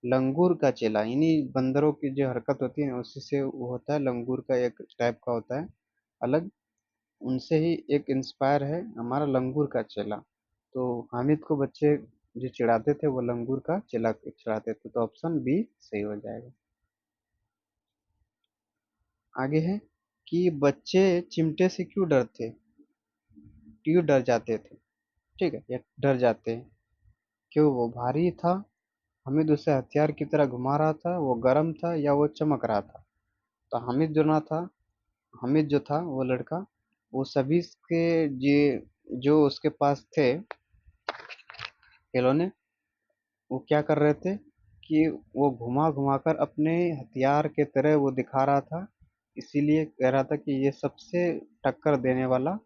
Speaker 1: लंगूर का चेला, इन्हीं बंदरों की जो हरकत होती है ना, उसी से वो होता है, लंगूर का एक टाइप का होता है अलग, उनसे ही एक इंस्पायर है हमारा लंगूर का चेला। तो हामिद को बच्चे जो चिढ़ाते थे वो लंगूर का चेला चिढ़ाते थे, तो ऑप्शन बी सही हो जाएगा। आगे है कि बच्चे चिमटे से क्यों डर जाते थे। ठीक है, या डर जाते हैं, क्यों, वो भारी था, हामिद उसे हथियार की तरह घुमा रहा था, वो गर्म था, या वो चमक रहा था। तो हामिद जो था वो लड़का, वो सभी के जो उसके पास थे खिलौने, वो क्या कर रहे थे कि वो घुमा घुमा कर अपने हथियार के तरह वो दिखा रहा था, इसीलिए कह रहा था कि ये सबसे टक्कर देने वाला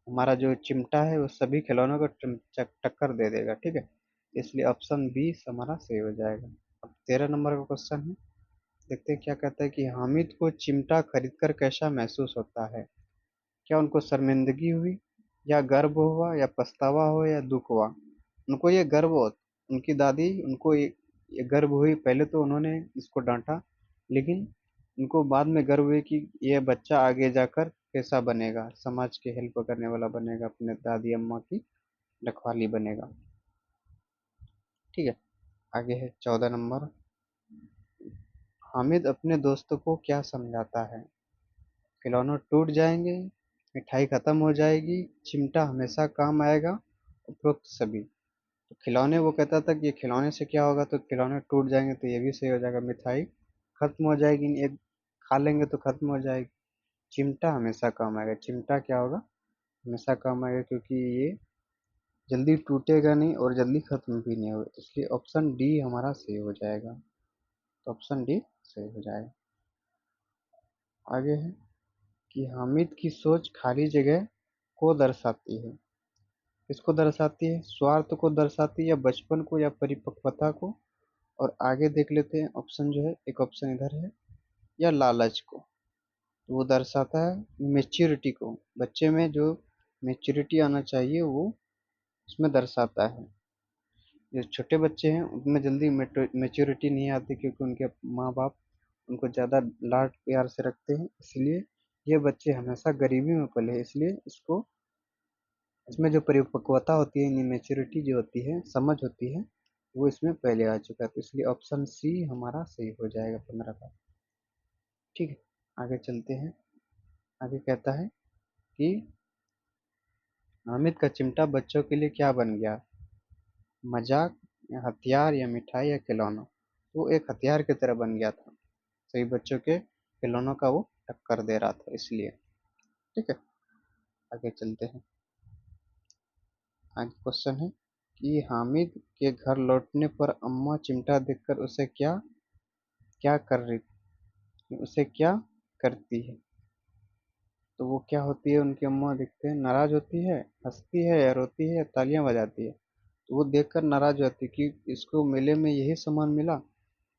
Speaker 1: हमारा जो चिमटा है वो सभी खिलौनों को टक्कर दे देगा। ठीक है, इसलिए ऑप्शन बी हमारा सही हो जाएगा। अब 13 नंबर का क्वेश्चन है, देखते हैं क्या कहता है कि हामिद को चिमटा खरीदकर कैसा महसूस होता है। क्या उनको शर्मिंदगी हुई, या गर्व हुआ, या पछतावा हो, या दुख हुआ। उनको ये गर्व हो, उनकी दादी उनको ये गर्व हुई, पहले तो उन्होंने इसको डांटा, लेकिन उनको बाद में गर्व हुई कि ये बच्चा आगे जाकर कैसा बनेगा, समाज के हेल्प करने वाला बनेगा, अपने दादी अम्मा की रखवाली बनेगा। ठीक है। आगे है 14 नंबर, हामिद अपने दोस्तों को क्या समझाता है। खिलौने टूट जाएंगे, मिठाई खत्म हो जाएगी, चिमटा हमेशा काम आएगा, उपरोक्त सभी। तो खिलौने, वो कहता था कि ये खिलौने से क्या होगा, तो खिलौने टूट जाएंगे तो ये भी सही हो जाएगा, मिठाई खत्म हो जाएगी, एक खा लेंगे तो खत्म हो जाएगी, चिमटा हमेशा काम आएगा। चिमटा क्या होगा, हमेशा काम आएगा, क्योंकि ये जल्दी टूटेगा नहीं और जल्दी खत्म भी नहीं होगा, इसलिए ऑप्शन डी हमारा सही हो जाएगा। तो ऑप्शन डी सही हो जाएगा। आगे है कि हामिद की सोच खाली जगह को दर्शाती है। किसको दर्शाती है, स्वार्थ को दर्शाती है, या बचपन को, या परिपक्वता को। और आगे देख लेते हैं ऑप्शन जो है, एक ऑप्शन इधर है, या लालच को। तो वो दर्शाता है मेच्योरिटी को, बच्चे में जो मेच्योरिटी आना चाहिए वो उसमें दर्शाता है। जो छोटे बच्चे हैं उनमें जल्दी मेच्योरिटी नहीं आती, क्योंकि उनके माँ बाप उनको ज़्यादा लाड प्यार से रखते हैं, इसलिए ये बच्चे हमेशा गरीबी में पले हैं, इसलिए इसको, इसमें जो परिपक्वता होती है, मेच्योरिटी जो होती है, समझ होती है, वो इसमें पहले आ चुका है, तो इसलिए ऑप्शन सी हमारा सही हो जाएगा 15 का। ठीक है, आगे चलते हैं। आगे कहता है कि हामिद का चिमटा बच्चों के लिए क्या बन गया, मजाक, या हथियार, या मिठाई, या खिलौना। वो एक हथियार की तरह बन गया था, सभी बच्चों के खिलौनों का वो टक्कर दे रहा था इसलिए। ठीक है, आगे चलते हैं। आगे क्वेश्चन है कि हामिद के घर लौटने पर अम्मा चिमटा देखकर उसे क्या क्या कर रही उसे क्या करती है। तो वो क्या होती है, उनकी अम्मा देखते हैं, नाराज होती है, हंसती है, या रोती है, या तालियां बजाती है। तो वो देखकर नाराज होती है कि इसको मेले में यही सामान मिला,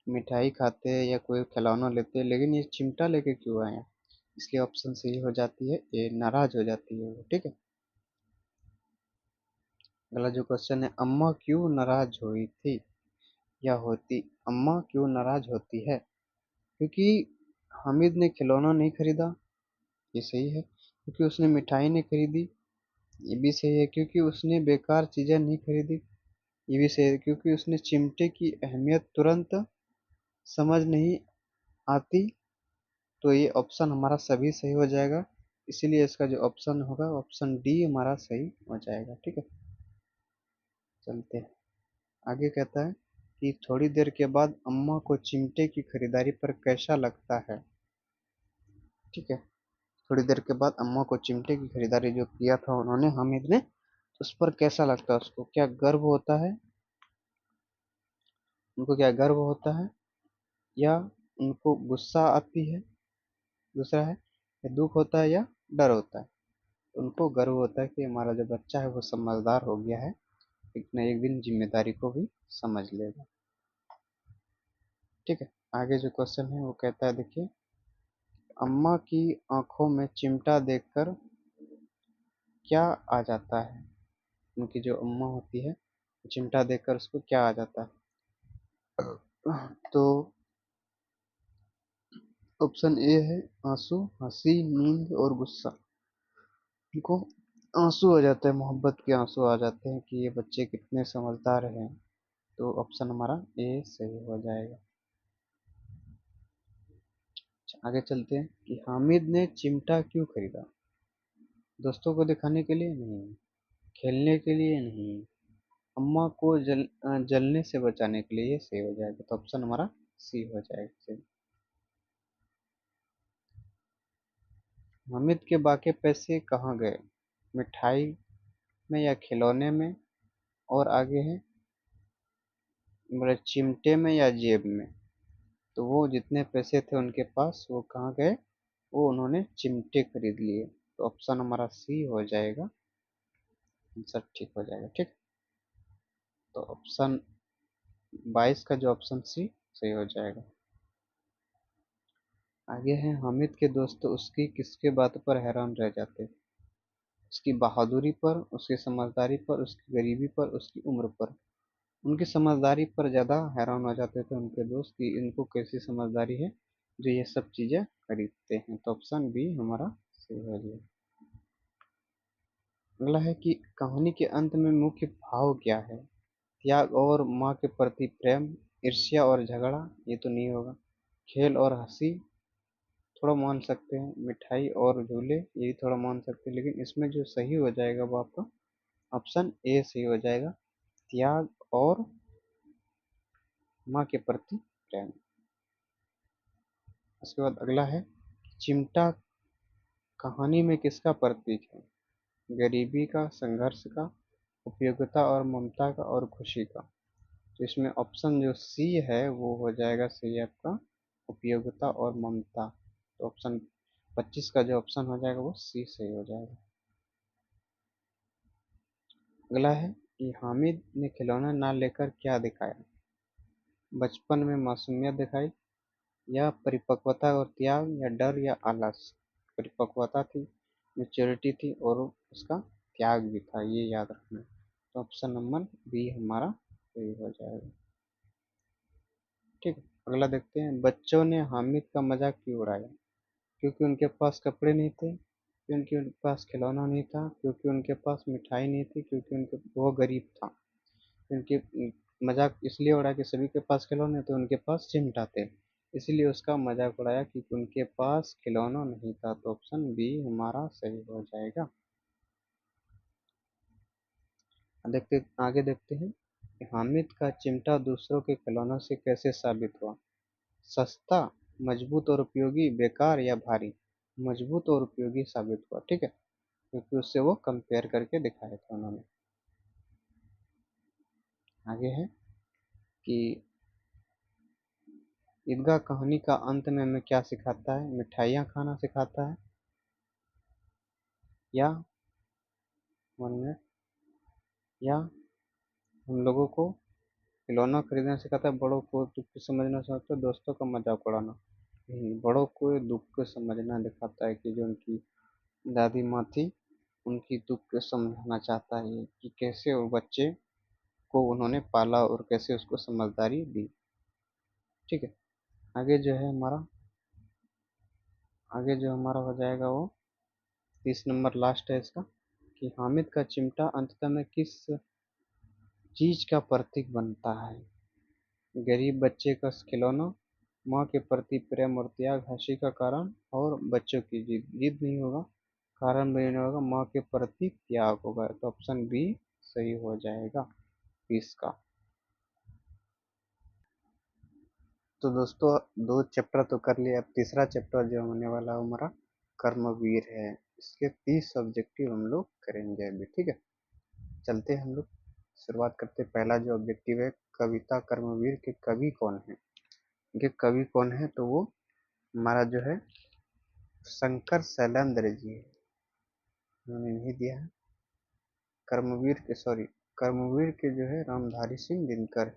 Speaker 1: मिठाई खाते हैं या कोई खिलौना लेते हैं, लेकिन ये चिमटा लेके क्यों आए हैं, इसलिए ऑप्शन सही हो जाती है, ये नाराज हो जाती है वो। ठीक है। अगला जो क्वेश्चन है, अम्मा क्यों नाराज हुई थी, या होती, अम्मा क्यों नाराज होती है। क्योंकि हामिद ने खिलौना नहीं खरीदा, ये सही है। क्योंकि उसने मिठाई नहीं खरीदी, ये भी सही है। क्योंकि उसने बेकार चीजें नहीं खरीदी, ये भी सही है। क्योंकि उसने चिमटे की अहमियत तुरंत समझ नहीं आती, तो ये ऑप्शन हमारा सभी सही हो जाएगा, इसीलिए इसका जो ऑप्शन होगा ऑप्शन डी हमारा सही हो जाएगा। ठीक है, चलते हैं। आगे कहता है कि थोड़ी देर के बाद अम्मा को चिमटे की खरीदारी पर कैसा लगता है। ठीक है, थोड़ी देर के बाद अम्मा को चिमटे की खरीदारी जो किया था उन्होंने, हामिद ने, उस पर कैसा लगता है, उसको क्या गर्व होता है, उनको क्या गर्व होता है, या उनको गुस्सा आती है, दूसरा है या दुख होता है या डर होता है। उनको गर्व होता है कि हमारा जो बच्चा है वो समझदार हो गया है, एक न एक दिन जिम्मेदारी को भी समझ लेगा। ठीक है, आगे जो क्वेश्चन है वो कहता है, देखिए, अम्मा की आंखों में चिमटा देखकर क्या आ जाता है। उनकी जो अम्मा होती है, चिमटा देखकर उसको क्या आ जाता है। तो ऑप्शन ए है आंसू, हंसी, नींद और गुस्सा। उनको आंसू आ जाते हैं, मोहब्बत के आंसू आ जाते हैं कि ये बच्चे कितने समझदार हैं। तो ऑप्शन हमारा ए सही हो जाएगा। आगे चलते हैं कि हामिद ने चिमटा क्यों खरीदा। दोस्तों को दिखाने के लिए नहीं, खेलने के लिए नहीं, अम्मा को जलने से बचाने के लिए। ये सही हो जाएगा, तो ऑप्शन हमारा सी हो जाएगा सही। हामिद के बाकी पैसे कहाँ गए। मिठाई में या खिलौने में, और आगे है मतलब चिमटे में या जेब में। तो वो जितने पैसे थे उनके पास वो कहाँ गए, वो उन्होंने चिमटे खरीद लिए। तो ऑप्शन हमारा सी हो जाएगा, आंसर ठीक हो जाएगा। ठीक, तो ऑप्शन 22 का जो ऑप्शन सी सही हो जाएगा। आगे है हामिद के दोस्त उसकी किसके बात पर हैरान रह जाते। उसकी बहादुरी पर, उसकी समझदारी पर, उसकी गरीबी पर, उसकी उम्र पर। उनकी समझदारी पर ज़्यादा हैरान हो जाते थे उनके दोस्त कि इनको कैसी समझदारी है जो ये सब चीज़ें खरीदते हैं। तो ऑप्शन बी हमारा सही हो गया। अगला है कि कहानी के अंत में मुख्य भाव क्या है। त्याग और माँ के प्रति प्रेम, ईर्ष्या और झगड़ा, ये तो नहीं होगा। खेल और हंसी थोड़ा मान सकते हैं, मिठाई और झूले ये भी थोड़ा मान सकते हैं, लेकिन इसमें जो सही हो जाएगा वो आपका ऑप्शन ए सही हो जाएगा, त्याग और माँ के प्रति प्रेम। उसके बाद अगला है चिमटा कहानी में किसका प्रतीक है। गरीबी का, संघर्ष का, उपयोगिता और ममता का, और खुशी का। तो इसमें ऑप्शन जो सी है वो हो जाएगा सही आपका, उपयोगिता और ममता। तो ऑप्शन 25 का जो ऑप्शन हो जाएगा वो सी सही हो जाएगा। अगला है कि हामिद ने खिलौना ना लेकर क्या दिखाया। बचपन में मासूमियत दिखाई, या परिपक्वता और त्याग, या डर या आलस। परिपक्वता थी, मेच्योरिटी थी, और उसका त्याग भी था, ये याद रखना। तो ऑप्शन नंबर बी हमारा सही हो जाएगा। ठीक है, अगला देखते हैं, बच्चों ने हामिद का मजाक क्यों उड़ाया। क्योंकि उनके पास कपड़े नहीं थे, क्योंकि उनके पास खिलौना नहीं था, क्योंकि उनके पास मिठाई नहीं थी, क्योंकि उनके वो गरीब था। क्योंकि मजाक इसलिए उड़ाया कि सभी के पास खिलौने थे, उनके पास चिमटा थे, इसलिए उसका मजाक उड़ाया क्योंकि उनके पास खिलौना नहीं था। तो ऑप्शन बी हमारा सही हो जाएगा। देखते आगे देखते हैं कि हामिद का चिमटा दूसरों के खिलौनों से कैसे साबित हुआ। सस्ता, मजबूत और उपयोगी, बेकार या भारी। मजबूत और उपयोगी साबित हुआ। ठीक है, क्योंकि उससे वो कंपेयर करके दिखाया था उन्होंने। आगे है कि ईदगाह कहानी का अंत में हमें क्या सिखाता है। मिठाइयाँ खाना सिखाता है, या 1 मिनट, या हम लोगों को खिलौना खरीदना सिखाता है, बड़ों को दुख को समझना सिखाता है, दोस्तों का मजाक उड़ाना। बड़ों को दुख को समझना दिखाता है कि जो उनकी दादी माँ थी उनकी दुख को समझना चाहता है कि कैसे वो बच्चे को उन्होंने पाला और कैसे उसको समझदारी दी। ठीक है, आगे जो है हमारा आगे जो हमारा हो जाएगा वो 30 नंबर लास्ट है इसका, कि हामिद का चिमटा अंततः में किस चीज का प्रतीक बनता है। गरीब बच्चे का खिलौना, माँ के प्रति प्रेम और त्याग, हंसी का कारण, और बच्चों की जिद। जिद नहीं होगा, कारण भी नहीं होगा, माँ के प्रति त्याग होगा। तो ऑप्शन बी सही हो जाएगा 20 का। तो दोस्तों, 2 चैप्टर तो कर लिए, अब तीसरा चैप्टर जो होने वाला है हमारा कर्मवीर है। इसके 30 ऑब्जेक्टिव हम लोग करेंगे अभी। ठीक है, चलते हैं हम लोग शुरुआत करते। पहला जो ऑब्जेक्टिव है, कविता कर्मवीर के कवि कौन है। ये कवि कौन है, तो वो हमारा जो है शंकर शैलेंद्र जी उन्होंने नहीं दिया है। कर्मवीर के जो है रामधारी सिंह दिनकर।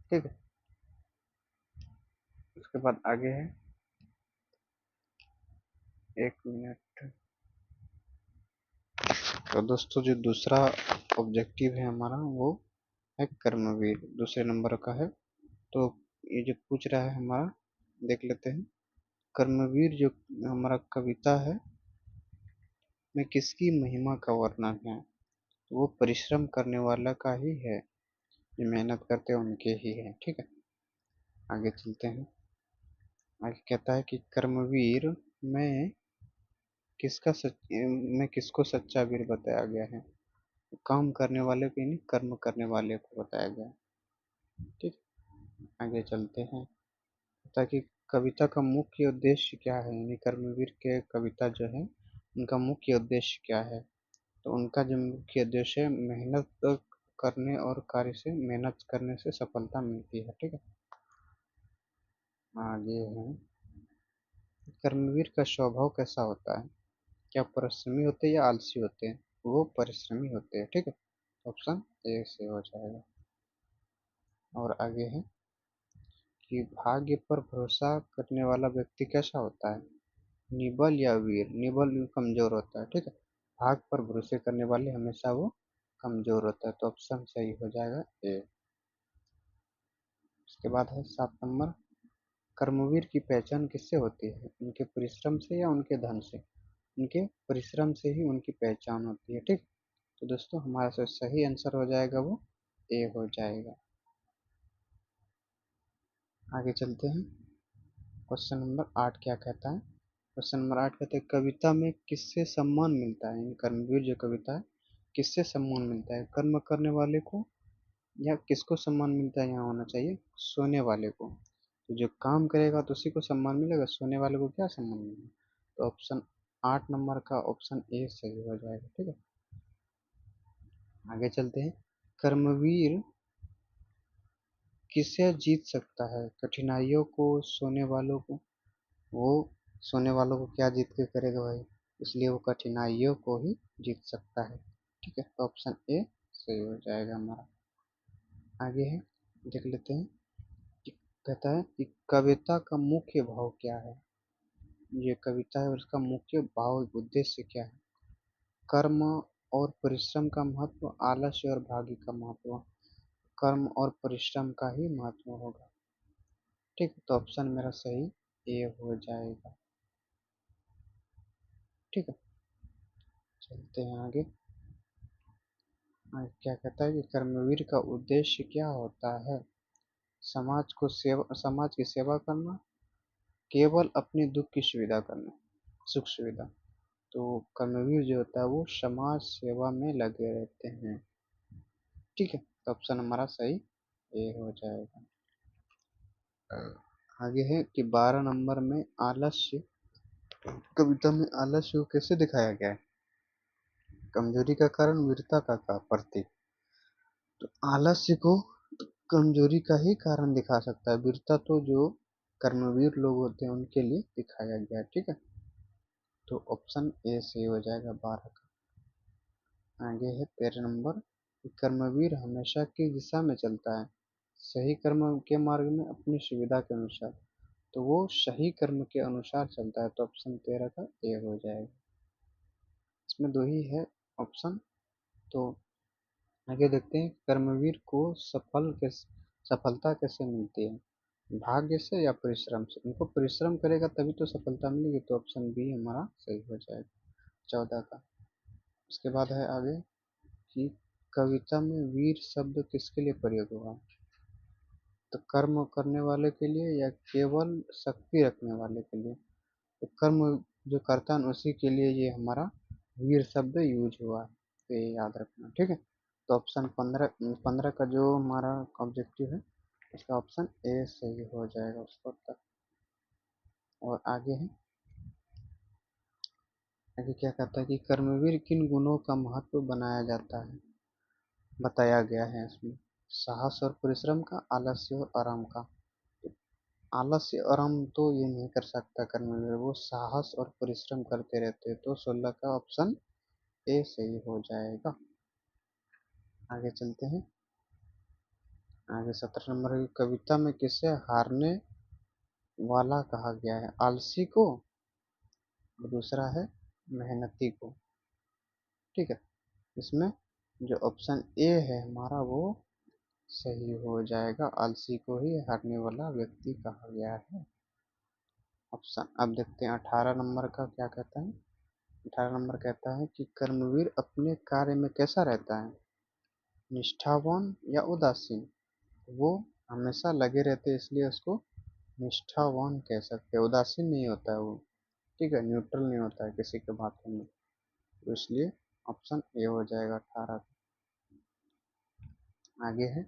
Speaker 1: ठीक है, उसके बाद आगे है, एक मिनट। तो दोस्तों जो दूसरा ऑब्जेक्टिव है हमारा वो है कर्मवीर, दूसरे नंबर का है। तो ये जो पूछ रहा है हमारा, देख लेते हैं। कर्मवीर जो हमारा कविता है में किसकी महिमा का वर्णन है? तो वो परिश्रम करने वाला का ही है, जो मेहनत करते हैं उनके ही है। ठीक है, आगे चलते हैं। आगे कहता है कि कर्मवीर में में किसको सच्चा वीर बताया गया है? काम करने वाले को, यानी कर्म करने वाले को बताया गया है। ठीक, आगे चलते हैं। ताकि कविता का मुख्य उद्देश्य क्या है, यानी कर्मवीर के कविता जो है उनका मुख्य उद्देश्य क्या है? तो उनका जो मुख्य उद्देश्य है, मेहनत करने और कार्य से मेहनत करने से सफलता मिलती है। ठीक है, आगे है, कर्मवीर का स्वभाव कैसा होता है? क्या परिश्रमी होते हैं या आलसी होते हैं? वो परिश्रमी होते हैं। ठीक है, ऑप्शन ए से हो जाएगा। और आगे है कि भाग्य पर भरोसा करने वाला व्यक्ति कैसा होता है? निबल या वीर? निबल कमजोर होता है। ठीक है, भाग पर भरोसे करने वाले हमेशा वो कमजोर होता है। तो ऑप्शन सही हो जाएगा ए। उसके बाद है 7 नंबर, कर्मवीर की पहचान किससे होती है? उनके परिश्रम से या उनके धन से? उनके परिश्रम से ही उनकी पहचान होती है। ठीक, तो दोस्तों हमारा जो सही आंसर हो जाएगा वो ए हो जाएगा। आगे चलते हैं। क्वेश्चन नंबर 8 क्या कहता है? क्वेश्चन नंबर 8 कहते हैं कविता में किससे सम्मान मिलता है? कर्मवीर जो कविता है किससे सम्मान मिलता है? कर्म करने वाले को या किसको सम्मान मिलता है? यहाँ होना चाहिए सोने वाले को। तो जो काम करेगा तो उसी को सम्मान मिलेगा, सोने वाले को क्या सम्मान मिलेगा? तो ऑप्शन 8 नंबर का ऑप्शन ए सही हो जाएगा। ठीक है, आगे चलते हैं। कर्मवीर किसे जीत सकता है? कठिनाइयों को, सोने वालों को? वो सोने वालों को क्या जीत के करेगा भाई? इसलिए वो कठिनाइयों को ही जीत सकता है। ठीक है, तो ऑप्शन ए सही हो जाएगा हमारा। आगे है, देख लेते हैं कि कहता है कि कविता का मुख्य भाव क्या है? ये कविता है और उसका मुख्य भाव उद्देश्य क्या है? कर्म और परिश्रम का महत्व, आलस्य और भाग्य का महत्व? कर्म और परिश्रम का ही महत्व होगा। ठीक, तो ऑप्शन मेरा सही ए हो जाएगा। ठीक है, चलते हैं आगे। क्या कहता है कि कर्मवीर का उद्देश्य क्या होता है? समाज की सेवा करना, केवल अपने दुख की सुविधा करना, सुख सुविधा? तो कर्मवीर जो होता है वो समाज सेवा में लगे रहते हैं। ठीक है, तो ऑप्शन हमारा सही ए हो जाएगा। आगे है कि 12 नंबर में आलस्य, कविता में आलस्य को कैसे दिखाया गया है? कमजोरी का कारण, वीरता का प्रतीक? तो आलस्य को कमजोरी का ही कारण दिखा सकता है, वीरता तो जो कर्मवीर लोग होते हैं उनके लिए दिखाया गया है। ठीक है, तो ऑप्शन ए सही हो जाएगा 12 का। आगे है 13 नंबर, कर्मवीर हमेशा किस दिशा में चलता है? सही कर्म के मार्ग में, अपनी सुविधा के अनुसार? तो वो सही कर्म के अनुसार चलता है। तो ऑप्शन 13 का ए हो जाएगा। इसमें दो ही है ऑप्शन। तो आगे देखते हैं कर्मवीर को सफलता कैसे मिलती है? भाग्य से या परिश्रम से? उनको परिश्रम करेगा तभी तो सफलता मिलेगी। तो ऑप्शन बी हमारा सही हो जाएगा 14 का। उसके बाद है आगे कि कविता में वीर शब्द किसके लिए प्रयोग हुआ? तो कर्म करने वाले के लिए या केवल शक्ति रखने वाले के लिए? तो कर्म जो करता है उसी के लिए ये हमारा वीर शब्द यूज हुआ है। तो ये याद रखना। ठीक है, तो ऑप्शन 15 का जो हमारा ऑब्जेक्टिव है इसका ऑप्शन ए सही हो जाएगा उसका उत्तर। और आगे है, आगे क्या कहता है कि कर्मवीर किन गुणों का महत्व बताया गया है इसमें? साहस और परिश्रम का, आलस्य और आराम का? आलस्य आराम तो ये नहीं कर सकता कर्मवीर, वो साहस और परिश्रम करते रहते हैं, तो 16 का ऑप्शन ए सही हो जाएगा। आगे चलते हैं। आगे 17 नंबर की कविता में किसे हारने वाला कहा गया है? आलसी को, और दूसरा है मेहनती को। ठीक है, इसमें जो ऑप्शन ए है हमारा वो सही हो जाएगा। आलसी को ही हारने वाला व्यक्ति कहा गया है। ऑप्शन अब देखते हैं 18 नंबर का क्या कहता है। 18 नंबर कहता है कि कर्मवीर अपने कार्य में कैसा रहता है? निष्ठावान या उदासीन? वो हमेशा लगे रहते हैं इसलिए उसको निष्ठावान कह सकते हैं, उदासीन नहीं होता है वो। ठीक है, न्यूट्रल नहीं होता है किसी के बातों में, तो इसलिए ऑप्शन ए हो जाएगा 18। आगे है,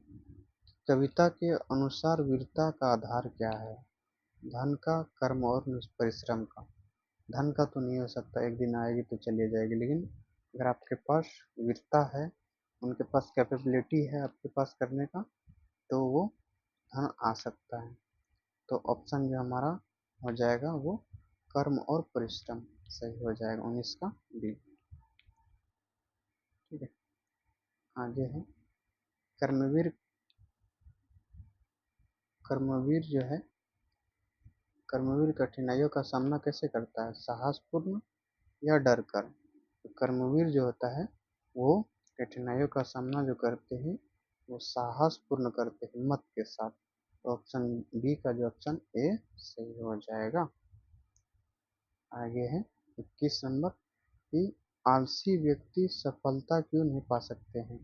Speaker 1: कविता के अनुसार वीरता का आधार क्या है? धन का, कर्म और परिश्रम का। धन का तो नहीं हो सकता, एक दिन आएगी तो चली जाएगी, लेकिन अगर आपके पास वीरता है, उनके पास कैपेबिलिटी है आपके पास करने का, तो वो धन आ सकता है। तो ऑप्शन जो हमारा हो जाएगा वो कर्म और परिश्रम सही हो जाएगा, 19 का बी। ठीक है, आगे है, कर्मवीर कर्मवीर जो है, कर्मवीर कठिनाइयों का सामना कैसे करता है? साहसपूर्ण या डर कर? तो कर्मवीर जो होता है वो कठिनाइयों का सामना जो करते हैं वो साहसपूर्ण करते हैं, हिम्मत के साथ। तो ऑप्शन बी का जो ऑप्शन ए सही हो जाएगा। आगे है 21 नंबर कि आलसी व्यक्ति सफलता क्यों नहीं पा सकते हैं?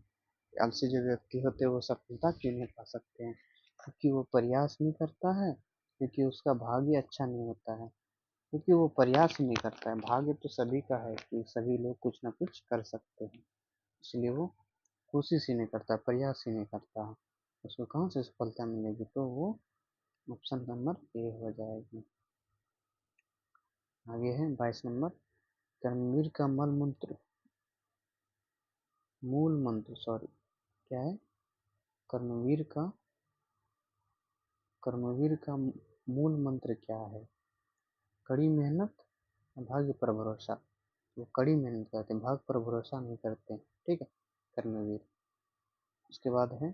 Speaker 1: आलसी जो व्यक्ति होते हैं वो सफलता क्यों नहीं पा सकते हैं? क्योंकि वो प्रयास नहीं करता है, क्योंकि उसका भाग्य अच्छा नहीं होता है, क्योंकि वो प्रयास ही नहीं करता है। भाग्य तो सभी का है कि सभी लोग कुछ ना कुछ कर सकते हैं, इसलिए वो कोशिश ही नहीं करता, प्रयास ही नहीं करता, उसको कहाँ से सफलता मिलेगी? तो वो ऑप्शन नंबर ए हो जाएगी। आगे है 22 नंबर, कर्मवीर का मूल मंत्र सॉरी क्या है? कर्मवीर का कर्मवीर का मूल मंत्र क्या है? कड़ी मेहनत, भाग्य पर भरोसा। वो कड़ी मेहनत करते हैं, भाग्य पर भरोसा नहीं करते। ठीक है, कर्मवीर। उसके बाद है,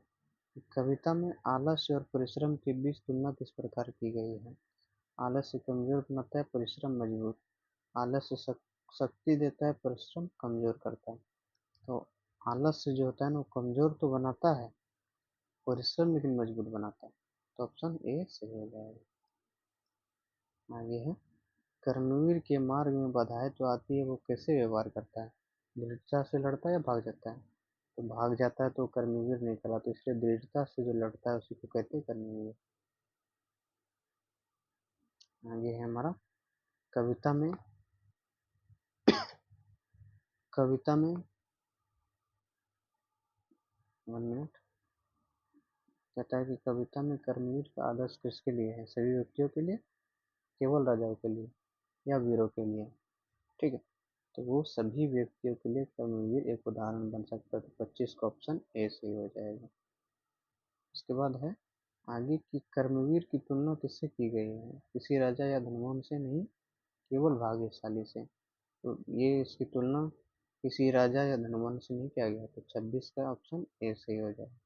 Speaker 1: कविता में आलस्य और परिश्रम के बीच तुलना किस प्रकार की गई है? आलस्य कमजोर बनाता है, परिश्रम मजबूत। आलस्य शक्ति देता है, परिश्रम कमजोर करता है। तो आलस्य जो होता है ना वो कमजोर तो बनाता है, परिश्रम लेकिन मजबूत बनाता है। तो ऑप्शन ए सही हो जाएगा। आगे है, कर्मवीर के मार्ग में बाधाएं तो आती है, वो कैसे व्यवहार करता है? दृढ़ता से लड़ता है या भाग जाता है? तो भाग जाता है तो कर्मवीर नहीं कहलाता, तो इसलिए दृढ़ता से जो लड़ता है उसी को कहते हैं कर्मवीर। आगे है हमारा, कविता में कविता में 1 मिनट, कहता है कि कविता में कर्मवीर का आदर्श किसके लिए है? सभी व्यक्तियों के लिए, केवल राजाओं के लिए, या वीरों के लिए? ठीक है, तो वो सभी व्यक्तियों के लिए कर्मवीर एक उदाहरण बन सकता है, तो 25 का ऑप्शन ए सही हो जाएगा। उसके बाद है आगे की, कर्मवीर की तुलना किससे की गई है? किसी राजा या धनवान से नहीं, केवल भाग्यशाली से। तो ये इसकी तुलना किसी राजा या धनवान से नहीं किया गया, तो 26 का ऑप्शन ए सही हो जाएगा।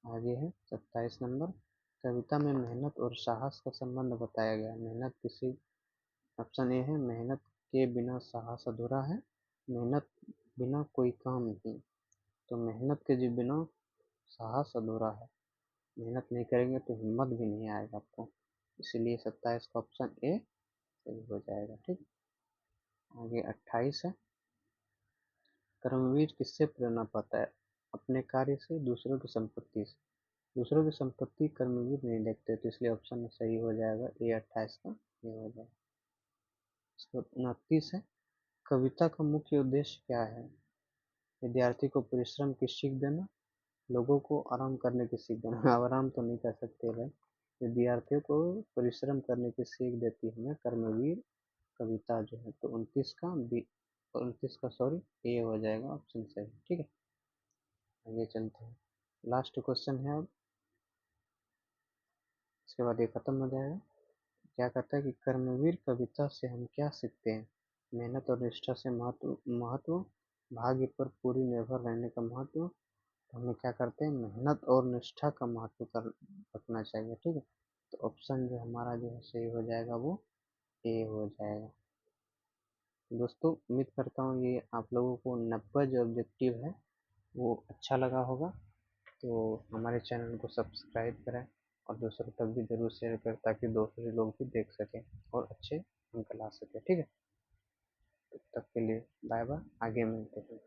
Speaker 1: आगे है 27 नंबर, कविता में मेहनत और साहस का संबंध बताया गया। मेहनत किसी, ऑप्शन ए है, मेहनत के बिना साहस अधूरा है, मेहनत बिना कोई काम नहीं। तो मेहनत के जी बिना साहस अधूरा है, मेहनत नहीं करेंगे तो हिम्मत भी नहीं आएगा आपको, इसीलिए 27 का ऑप्शन ए सही हो जाएगा। ठीक, आगे 28 है, कर्मवीर किससे प्रेरणा पाता है? अपने कार्य से, दूसरों की संपत्ति से? दूसरों की संपत्ति कर्मवीर नहीं देखते, तो इसलिए ऑप्शन में सही हो जाएगा ए 28 का ये हो जाएगा। इसके बाद 29 है, कविता का मुख्य उद्देश्य क्या है? विद्यार्थी को परिश्रम की सीख देना, लोगों को आराम करने की सीख देना। आराम तो नहीं कर सकते भाई, विद्यार्थियों को परिश्रम करने की सीख देती है कर्मवीर कविता जो है। तो 29 का सॉरी ए हो जाएगा ऑप्शन सही। ठीक है, आगे चलते हैं, लास्ट क्वेश्चन है अब। इसके बाद ये खत्म हो जाएगा। क्या कहता है कि कर्मवीर कविता से हम क्या सीखते हैं? मेहनत और निष्ठा से महत्व, भाग्य पर पूरी निर्भर रहने का महत्व। तो हमें क्या करते हैं, मेहनत और निष्ठा का महत्व कर रखना चाहिए। ठीक है, तो ऑप्शन जो हमारा जो है सही हो जाएगा वो ए हो जाएगा। दोस्तों उम्मीद करता हूँ ये आप लोगों को 90 जो ऑब्जेक्टिव है वो अच्छा लगा होगा। तो हमारे चैनल को सब्सक्राइब करें और दूसरों तक भी ज़रूर शेयर करें ताकि दूसरे लोग भी देख सकें और अच्छे अंक ला सकें। ठीक है, तब तक के लिए बाय बाय, आगे मिलते हैं।